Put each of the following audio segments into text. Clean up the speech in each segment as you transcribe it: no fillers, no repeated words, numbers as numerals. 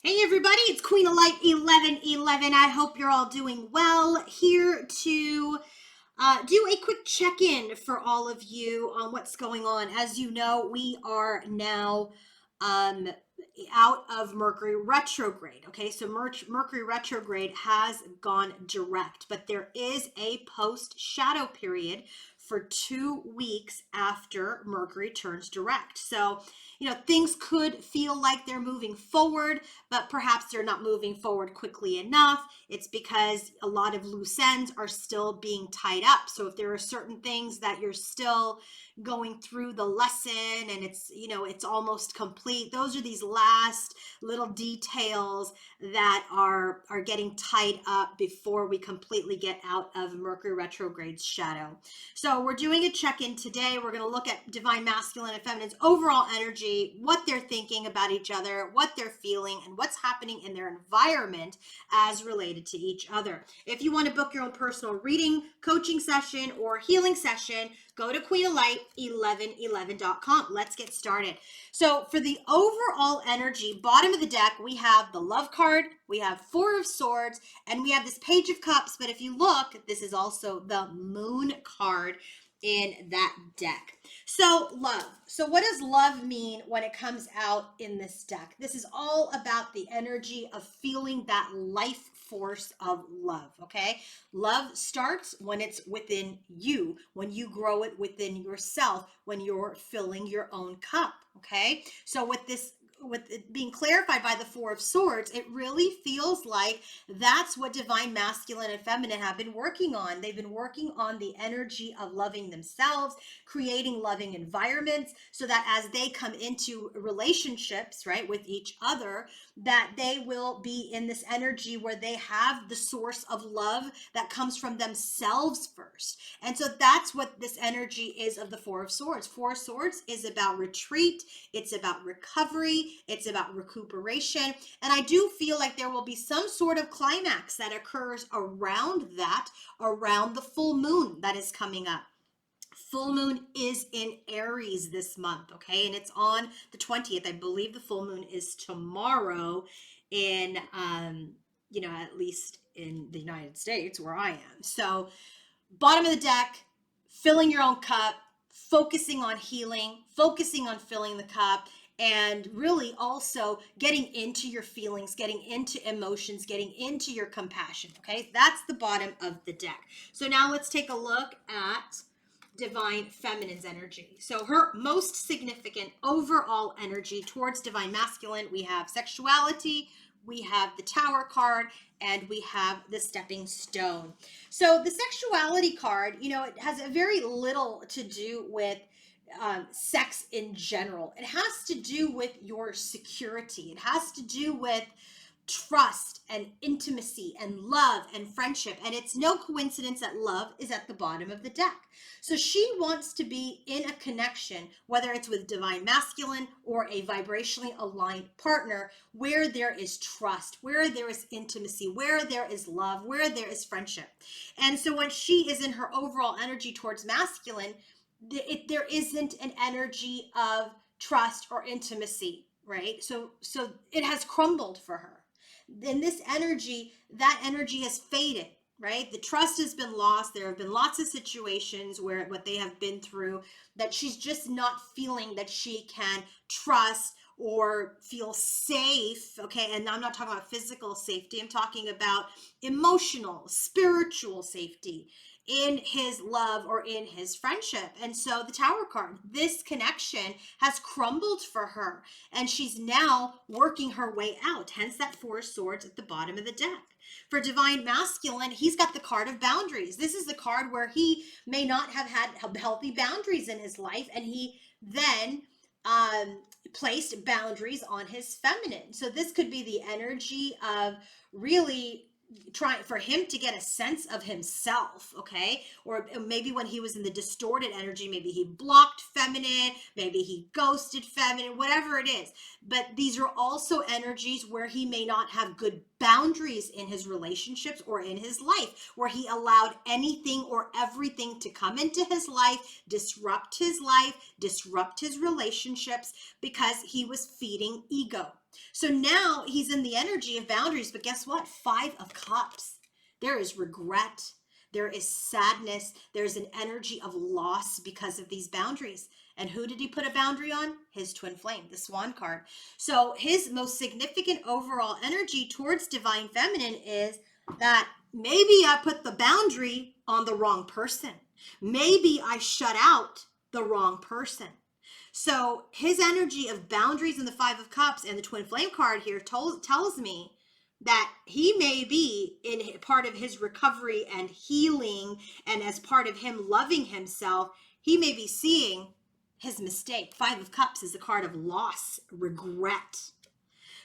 Hey everybody, it's Queen of Light 1111. I hope you're all doing well. Here to do a quick check-in for all of you on what's going on. As you know, we are now um, out of Mercury retrograde. Okay, so Mercury retrograde has gone direct, but there is a post-shadow period for 2 weeks after Mercury turns direct. So, things could feel like they're moving forward, but perhaps they're not moving forward quickly enough. It's because a lot of loose ends are still being tied up. So if there are certain things that you're still going through the lesson and it's almost complete, those are these last little details that are getting tied up before we completely get out of Mercury retrograde's shadow. So we're doing a check-in today. We're going to look at divine masculine and feminine's overall energy, what they're thinking about each other, what they're feeling, and what's happening in their environment as related to each other. If you want to book your own personal reading, coaching session, or healing session, go to queenoflight1111.com. Let's get started. So for the overall energy, bottom of the deck, we have the Love card, we have Four of Swords, and we have this Page of Cups. But if you look, this is also the Moon card in that deck. So love. So what does love mean when it comes out in this deck? This is all about the energy of feeling that life force of love, okay? Love starts when it's within you, when you grow it within yourself, when you're filling your own cup, okay? So with it being clarified by the Four of Swords, it really feels like that's what divine masculine and feminine have been working on. They've been working on the energy of loving themselves, creating loving environments, so that as they come into relationships, right, with each other, that they will be in this energy where they have the source of love that comes from themselves first. And so that's what this energy is of the Four of Swords. Four of Swords is about retreat, it's about recovery, it's about recuperation. And I do feel like there will be some sort of climax that occurs around that, around the full moon that is coming up. Full moon is in Aries this month, okay? And it's on the 20th. I believe the full moon is tomorrow in, at least in the United States where I am. So bottom of the deck, filling your own cup, focusing on healing, focusing on filling the cup, and really also getting into your feelings, getting into emotions, getting into your compassion, okay? That's the bottom of the deck. So now let's take a look at divine feminine's energy. So her most significant overall energy towards divine masculine, we have sexuality, we have the Tower card, and we have the Stepping Stone. So the sexuality card, it has a very little to do with sex in general. It has to do with your security. It has to do with trust and intimacy and love and friendship. And it's no coincidence that love is at the bottom of the deck. So she wants to be in a connection, whether it's with divine masculine or a vibrationally aligned partner, where there is trust, where there is intimacy, where there is love, where there is friendship. And so when she is in her overall energy towards masculine, there isn't an energy of trust or intimacy, right? So it has crumbled for her. In this energy, that energy has faded, right? The trust has been lost. There have been lots of situations where what they have been through, that she's just not feeling that she can trust or feel safe, okay? And I'm not talking about physical safety. I'm talking about emotional, spiritual safety in his love or in his friendship. And so the Tower card, this connection has crumbled for her, and she's now working her way out, hence that Four of Swords at the bottom of the deck. For divine masculine, he's got the card of boundaries. This is the card where he may not have had healthy boundaries in his life, and he then placed boundaries on his feminine. So this could be the energy of really trying for him to get a sense of himself, okay? Or maybe when he was in the distorted energy, maybe he blocked feminine, maybe he ghosted feminine, whatever it is. But these are also energies where he may not have good boundaries in his relationships or in his life, where he allowed anything or everything to come into his life, disrupt his relationships, because he was feeding ego. So now he's in the energy of boundaries, but guess what? 5 of Cups. There is regret. There is sadness. There's an energy of loss because of these boundaries. And who did he put a boundary on? His twin flame, the Swan card. So his most significant overall energy towards divine feminine is that maybe I put the boundary on the wrong person. Maybe I shut out the wrong person. So his energy of boundaries in the 5 of Cups and the twin flame card here tells me that he may be in part of his recovery and healing, and as part of him loving himself, he may be seeing his mistake. 5 of Cups is the card of loss, regret.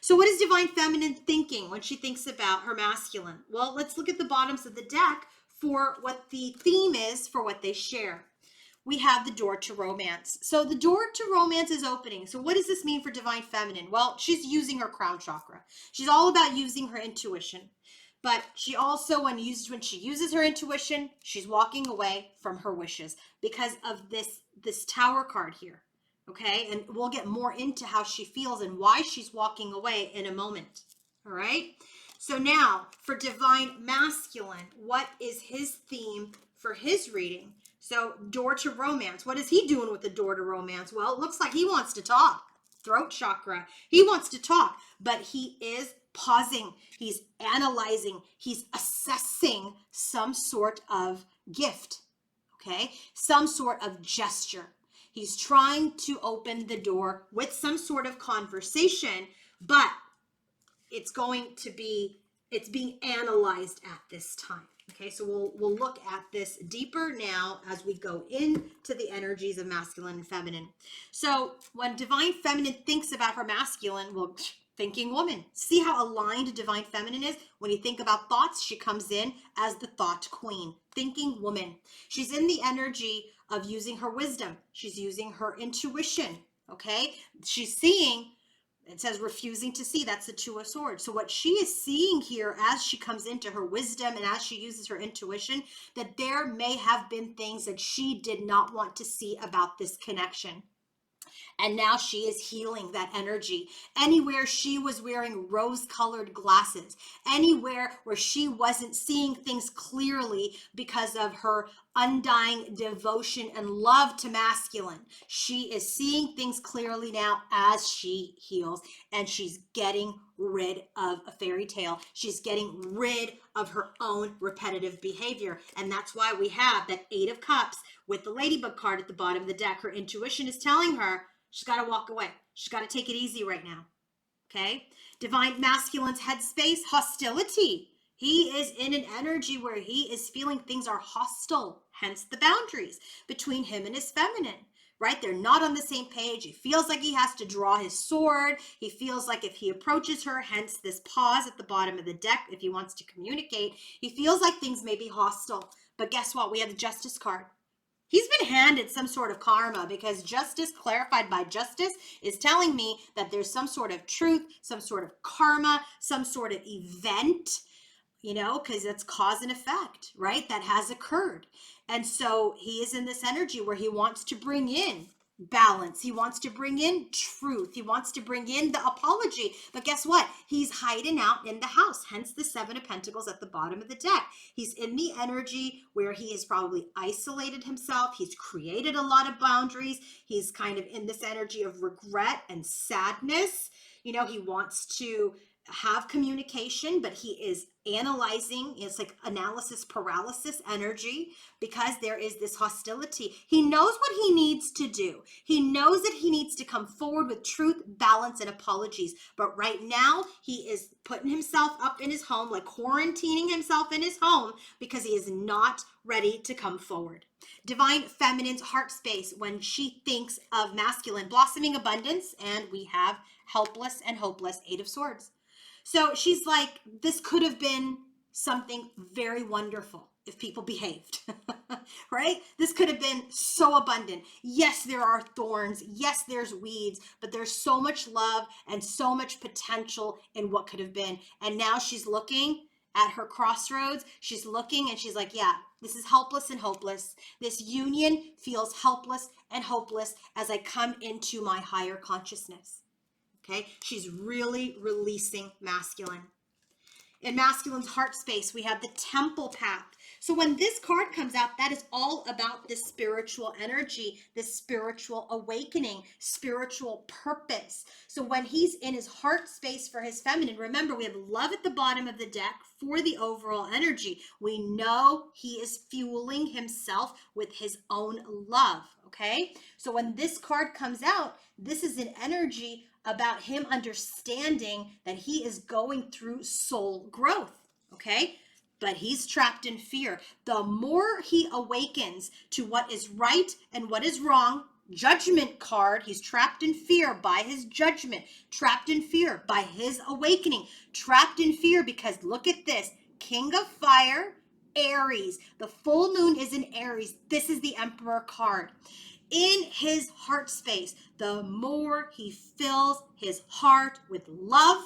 So what is divine feminine thinking when she thinks about her masculine? Well, let's look at the bottoms of the deck for what the theme is for what they share. We have the door to romance. So the door to romance is opening. So what does this mean for divine feminine? Well, she's using her crown chakra. She's all about using her intuition. But she also, when she uses her intuition, she's walking away from her wishes because of this Tower card here. Okay? And we'll get more into how she feels and why she's walking away in a moment. All right? So now, for divine masculine, what is his theme for his reading? So, door to romance. What is he doing with the door to romance? Well, it looks like he wants to talk. Throat chakra. He wants to talk, but he is pausing. He's analyzing. He's assessing some sort of gift, okay? Some sort of gesture. He's trying to open the door with some sort of conversation, but it's being analyzed at this time. Okay, so we'll look at this deeper now as we go into the energies of masculine and feminine. So when divine feminine thinks about her masculine, well, thinking woman. See how aligned divine feminine is? When you think about thoughts, she comes in as the thought queen, thinking woman. She's in the energy of using her wisdom. She's using her intuition, okay? She's seeing. It says refusing to see. That's the 2 of Swords. So what she is seeing here as she comes into her wisdom and as she uses her intuition, that there may have been things that she did not want to see about this connection. And now she is healing that energy. Anywhere she was wearing rose-colored glasses, anywhere where she wasn't seeing things clearly because of her undying devotion and love to masculine, she is seeing things clearly now as she heals, and she's getting rid of a fairy tale. She's getting rid of her own repetitive behavior. And that's why we have that 8 of Cups with the Ladybug card at the bottom of the deck. Her intuition is telling her she's got to walk away. She's got to take it easy right now. Okay? Divine masculine's headspace, hostility. He is in an energy where he is feeling things are hostile, hence the boundaries between him and his feminine, right? They're not on the same page. He feels like he has to draw his sword. He feels like if he approaches her, hence this pause at the bottom of the deck, if he wants to communicate, he feels like things may be hostile. But guess what? We have the Justice card. He's been handed some sort of karma because justice, clarified by justice, is telling me that there's some sort of truth, some sort of karma, some sort of event, because it's cause and effect, right? That has occurred. And so he is in this energy where he wants to bring in balance. He wants to bring in truth. He wants to bring in the apology. But guess what? He's hiding out in the house, hence the 7 of Pentacles at the bottom of the deck. He's in the energy where he has probably isolated himself. He's created a lot of boundaries. He's kind of in this energy of regret and sadness. He wants to have communication, but he is analyzing. It's like analysis paralysis energy because there is this hostility. He knows what he needs to do. He knows that he needs to come forward with truth, balance, and apologies. But right now, he is putting himself up in his home, like quarantining himself in his home because he is not ready to come forward. Divine feminine's heart space when she thinks of masculine, blossoming abundance, and we have helpless and hopeless, 8 of Swords. So she's like, this could have been something very wonderful if people behaved, right? This could have been so abundant. Yes, there are thorns. Yes, there's weeds, but there's so much love and so much potential in what could have been. And now she's looking at her crossroads. She's looking and she's like, yeah, this is helpless and hopeless. This union feels helpless and hopeless as I come into my higher consciousness. Okay, she's really releasing masculine. In masculine's heart space, we have the temple path. So when this card comes out, that is all about this spiritual energy, this spiritual awakening, spiritual purpose. So when he's in his heart space for his feminine, remember, we have love at the bottom of the deck for the overall energy. We know he is fueling himself with his own love, okay? So when this card comes out, this is an energy about him understanding that he is going through soul growth, okay? But he's trapped in fear. The more he awakens to what is right and what is wrong, judgment card, he's trapped in fear by his judgment, trapped in fear by his awakening, trapped in fear because look at this, King of Fire, Aries. The full moon is in Aries. This is the Emperor card. In his heart space, the more he fills his heart with love,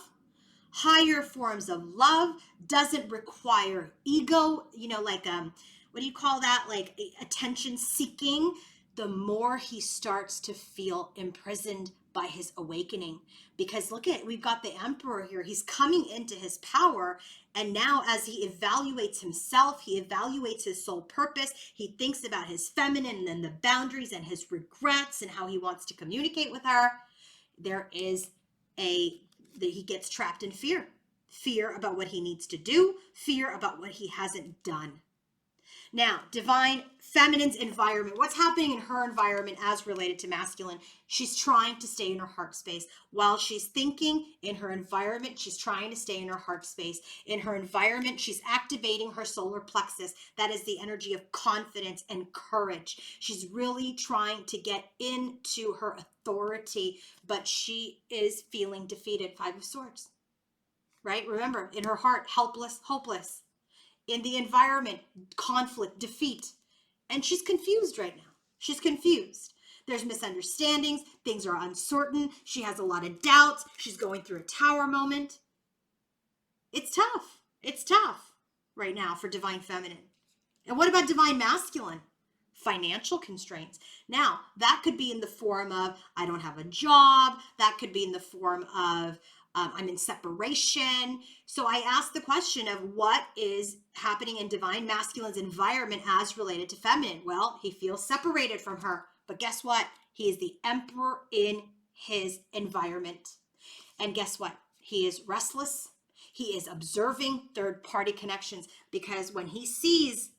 higher forms of love, doesn't require ego, like what do you call that? Like attention seeking, the more he starts to feel imprisoned by his awakening. Because look at, we've got the Emperor here. He's coming into his power. And now as he evaluates himself, he evaluates his soul purpose. He thinks about his feminine and the boundaries and his regrets and how he wants to communicate with her. There is he gets trapped in fear. Fear about what he needs to do. Fear about what he hasn't done. Now, divine feminine's environment. What's happening in her environment as related to masculine? She's trying to stay in her heart space. While she's thinking in her environment, she's trying to stay in her heart space. In her environment, she's activating her solar plexus. That is the energy of confidence and courage. She's really trying to get into her authority, but she is feeling defeated. Five of Swords, right? Remember, in her heart, helpless, hopeless. In the environment, conflict, defeat. And she's confused right now. She's confused. There's misunderstandings. Things are uncertain. She has a lot of doubts. She's going through a tower moment. It's tough. It's tough right now for divine feminine. And what about divine masculine? Financial constraints. Now, that could be in the form of, I don't have a job. That could be in the form of, I'm in separation. So I asked the question of what is happening in divine masculine's environment as related to feminine. Well, he feels separated from her, but guess what? He is the Emperor in his environment. And guess what? He is restless. He is observing third-party connections because when he sees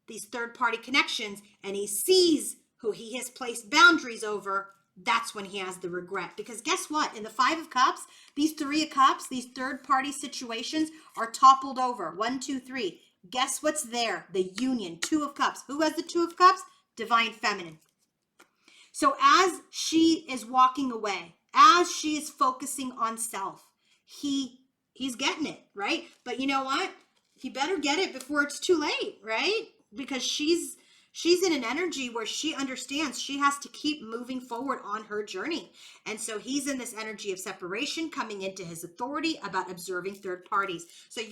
these third-party connections and he sees who he has placed boundaries over, that's when he has the regret. Because guess what? In the Five of Cups, these Three of Cups, these third-party situations are toppled over. 1, 2, 3. Guess what's there? The union. Two of Cups. Who has the Two of Cups? Divine feminine. So as she is walking away, as she is focusing on self, he's getting it, right? But you know what? He better get it before it's too late, right? Because she's in an energy where she understands she has to keep moving forward on her journey. And so he's in this energy of separation, coming into his authority about observing third parties. So if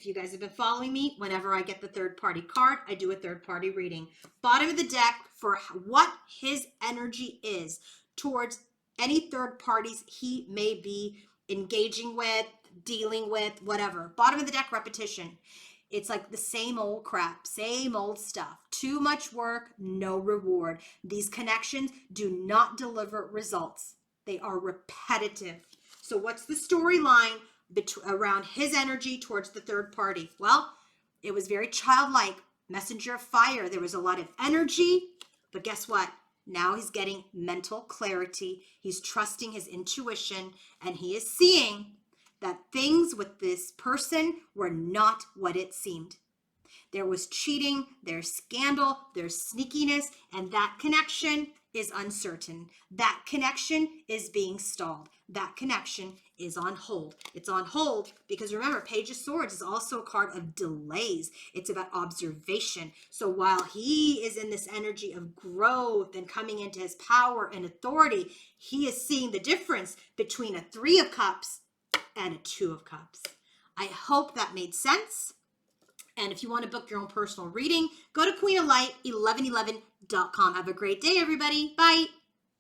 you guys have been following me, whenever I get the third party card, I do a third party reading. Bottom of the deck for what his energy is towards any third parties he may be engaging with, dealing with, whatever. Bottom of the deck, repetition. It's like the same old crap, same old stuff. Too much work, no reward. These connections do not deliver results. They are repetitive. So what's the storyline around his energy towards the third party? Well, it was very childlike, messenger of fire. There was a lot of energy, but guess what? Now he's getting mental clarity. He's trusting his intuition, and he is seeing that things with this person were not what it seemed. There was cheating, there's scandal, there's sneakiness, and that connection is uncertain. That connection is being stalled. That connection is on hold. It's on hold because remember, Page of Swords is also a card of delays. It's about observation. So while he is in this energy of growth and coming into his power and authority, he is seeing the difference between a Three of Cups and a Two of Cups. I hope that made sense. And if you want to book your own personal reading, go to queenoflight1111.com. Have a great day, everybody. Bye.